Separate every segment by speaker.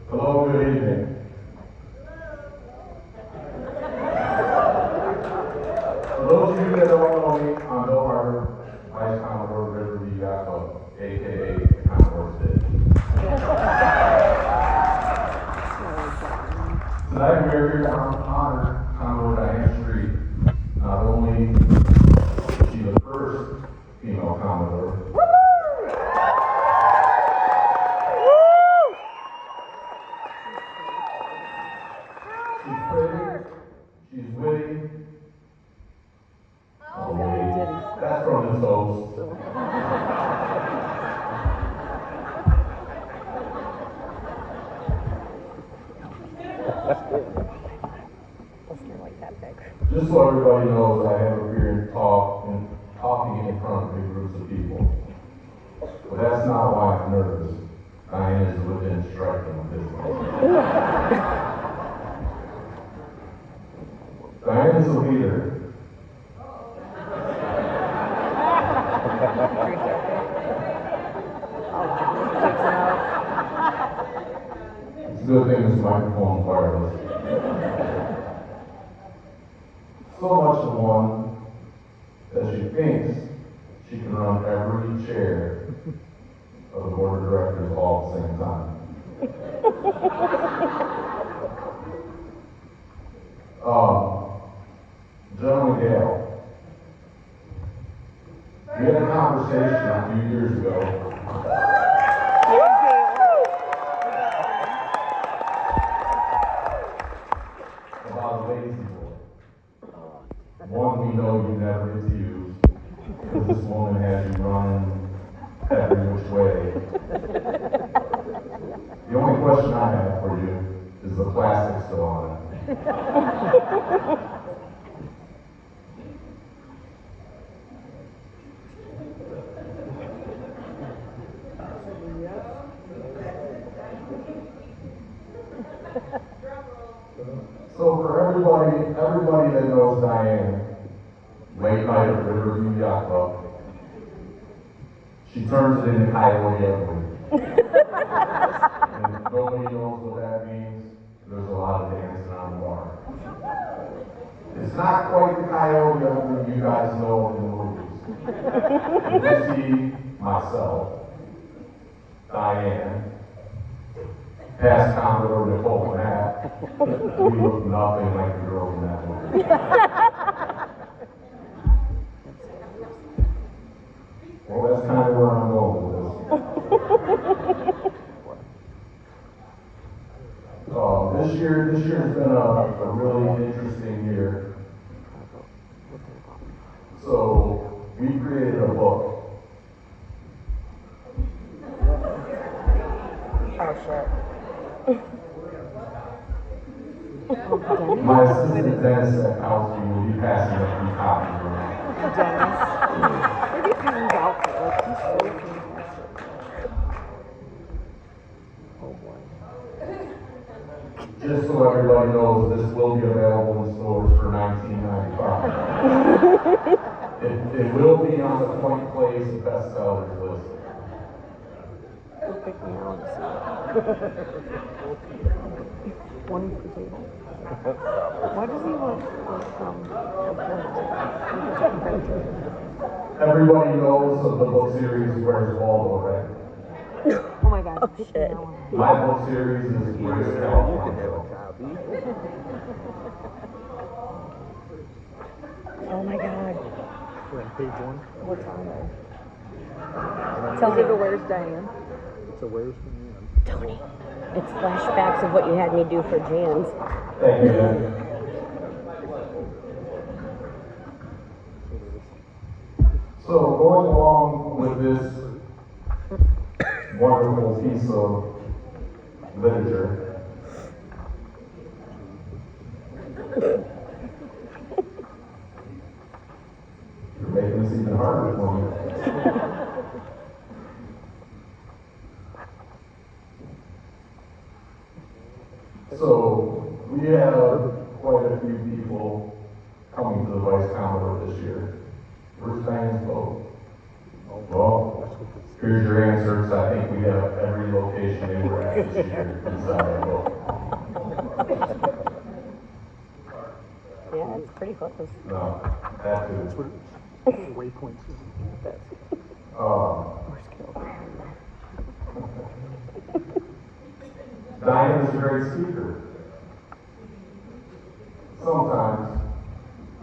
Speaker 1: Hello, good evening. For those of you that don't know me, I'm Bill Harder, Vice Commodore RVYC, aka Commodore State. Tonight we are here to honor Commodore Diane Street. Not only is she the first female Commodore, she's pretty, she's witty. Oh, wait, that's from the toast. Just so everybody knows, I have a fear of talking in front of big groups of people. But that's not why I'm nervous. Diane is within striking distance. Diane is a leader. It's a good thing this microphone's wireless. So much of one that she thinks she can run every chair of the board of directors all at the same time. Gentleman Gale, we had a conversation a few years ago about a lazy boy. One we know you never refuse, because this woman has you running every which way. The only question I have for you is the plastic still on it. So for everybody that knows Diane, late night at Riverview Yacht Club, she turns it into Coyote Ugly. And if nobody knows what that means, there's a lot of dancing on the bar. It's not quite the Coyote Ugly you guys know in the movies. If you see myself, Diane, past Commodore Nicole and Matt, we look nothing like the girls in that movie. Well, that's kind of where I'm going with this. This year's been a really interesting year. So we created a book.
Speaker 2: Oh, shit.
Speaker 1: My assistant Dennis at Kowski will be passing up these copies around.
Speaker 2: Dennis. Where do you find his outfit? Like, he's so fantastic. Oh, boy.
Speaker 1: Just so everybody knows, this will be available in stores for $19.95. It will be on the Point Place bestsellers list.
Speaker 2: He'll pick me out and see. One per table. Why does he want
Speaker 1: Everybody knows of the book series Where's Waldo, right?
Speaker 2: Oh my god.
Speaker 3: Oh, shit.
Speaker 1: My book series is Where's Waldo.
Speaker 3: Oh my god.
Speaker 4: Page one.
Speaker 2: What's on there?
Speaker 3: Tell me.
Speaker 2: Where's Diane?
Speaker 4: It's a where's from you.
Speaker 3: Tony. It's flashbacks of what you had me do for Jan's.
Speaker 1: Thank you, Dan. So going along with this wonderful piece of literature, you're making this even harder for me. So we have quite a few people coming to the Vice Commodore this year. Where's Diane's vote? Well, here's your answers. I think we have every location they were at this year inside that book.
Speaker 3: Yeah, it's pretty close.
Speaker 1: No, that
Speaker 4: That's
Speaker 1: is.
Speaker 4: what waypoints is.
Speaker 1: Diane is a great speaker. Sometimes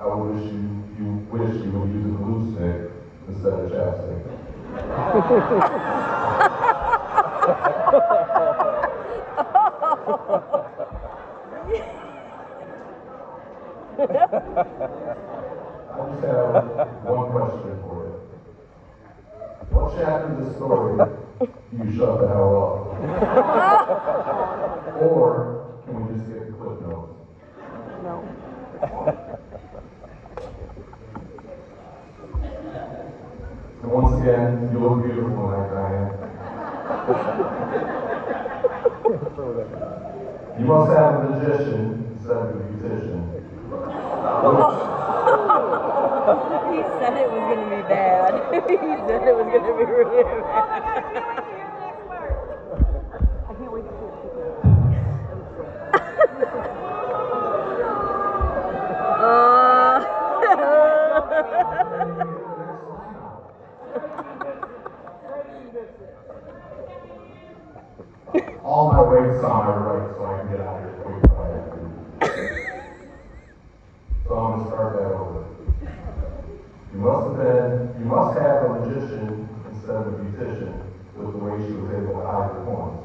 Speaker 1: I wish you would use a glue stick instead of chapstick. I just have one question for you. What chapter of the story do you shut the hell up? Or can we just get the clip notes?
Speaker 2: No.
Speaker 1: And once again, you look beautiful tonight, Diane. You must have a magician instead of a musician.
Speaker 3: He said it was going to be bad. He said it was going to be really bad.
Speaker 2: I can't wait to see it.
Speaker 1: All my weights on my right so I can get out of here quick if I have to. So I'm going to start that over. You must have a magician instead of a beautician with the way she was able to hide her points.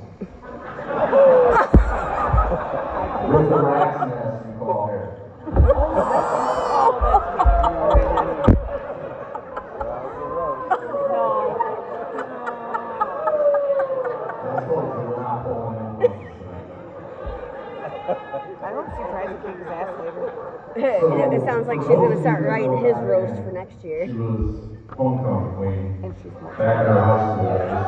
Speaker 1: With the rat's nest you call hair. Let's hope that we're not pulling any punches tonight.
Speaker 2: I hope she tries to kick his ass later.
Speaker 3: It sounds like she's going to start writing his roast for next year.
Speaker 1: She was homecoming queen
Speaker 2: And she's much
Speaker 1: back in her high school days.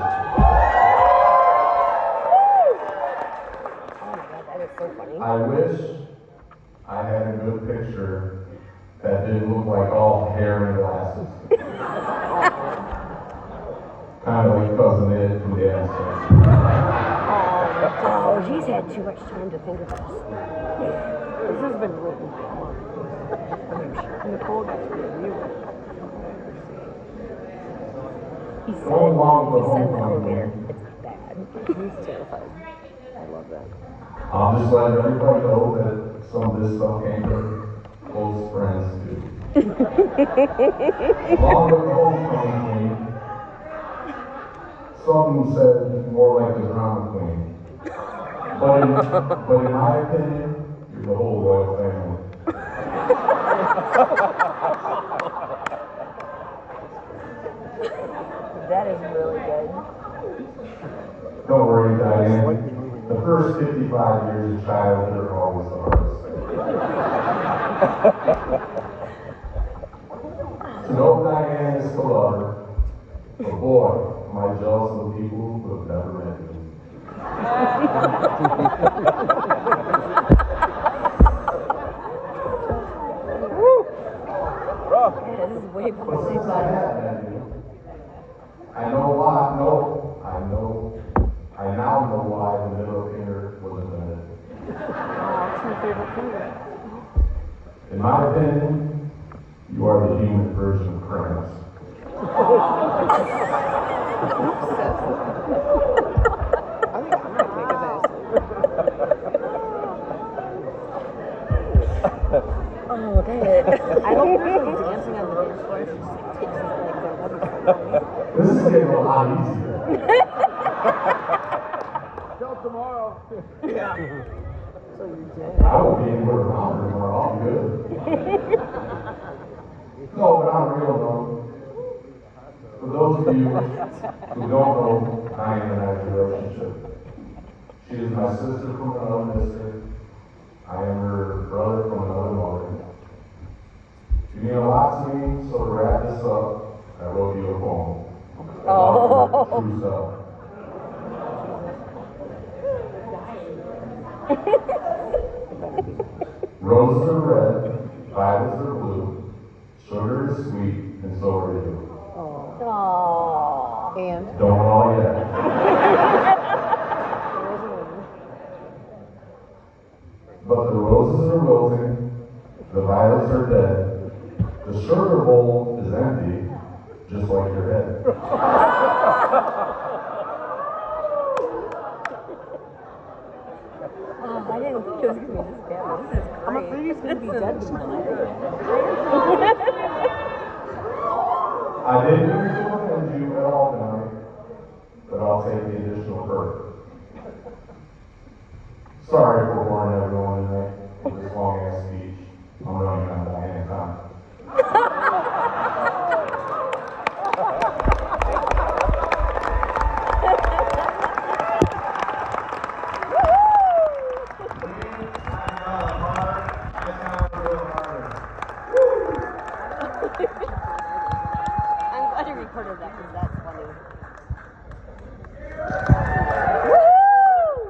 Speaker 3: Oh my god, that is so funny.
Speaker 1: I wish I had a good picture that didn't look like all hair and glasses. Kind of like Cousin Ed from the Ancestors.
Speaker 3: Oh, he's had too much time to think of this.
Speaker 2: This has been written for months. Nicole got to review it.
Speaker 3: He said,
Speaker 1: Going along with the
Speaker 3: he said in the
Speaker 1: homecoming
Speaker 3: elevator,
Speaker 1: queen,
Speaker 3: it's bad.
Speaker 2: He's terrified. I love that.
Speaker 1: I'm just letting everybody know that some of this stuff came from close friends too. Along with the homecoming queen, some said more like the drama queen. But in my opinion, you're the whole royal family.
Speaker 3: That is really good.
Speaker 1: Don't worry, Diane. The first 55 years of childhood are always the hardest. To know Diane is to love her, but boy, am I jealous of the people who have never met you.
Speaker 3: Yeah, this is way
Speaker 1: But
Speaker 3: better than I
Speaker 1: since I
Speaker 3: thought.
Speaker 1: have met you, I know why. I now know why the middle finger was invented.
Speaker 2: Oh, it's my favorite finger.
Speaker 1: In my opinion, you are the human version of cramps.
Speaker 2: I think I'm gonna kick his ass later.
Speaker 3: Oh, that.
Speaker 2: I hope there's like dancing on the dance floor. She just like takes his legs out. That'd be so funny.
Speaker 1: This is getting a lot easier.
Speaker 4: Till tomorrow.
Speaker 2: So you're dead.
Speaker 1: I won't be anywhere around her tomorrow. I'll be good. No, but on a real note, for those of you who don't know Diane and I's relationship, she is my sister from another mister. I am her brother from another mother. You mean a lot to me, so to wrap this up, I wrote you a poem. About your true self. Roses are red, violets are blue, sugar is sweet, and so are you.
Speaker 3: Aww.
Speaker 2: And
Speaker 1: Don't all yet. But the roses are wilting, the violets are dead, the sugar bowl is empty, just like your head.
Speaker 3: Oh, I didn't think it was going to be this bad. This is great.
Speaker 2: I'm afraid he's going to be dead tomorrow.
Speaker 1: I didn't mean to offend you at all tonight, but I'll take the additional burden. Sorry for boring everyone tonight with this long ass speech. I'm running out of hand time.
Speaker 3: I'm glad you recorded that because that's funny.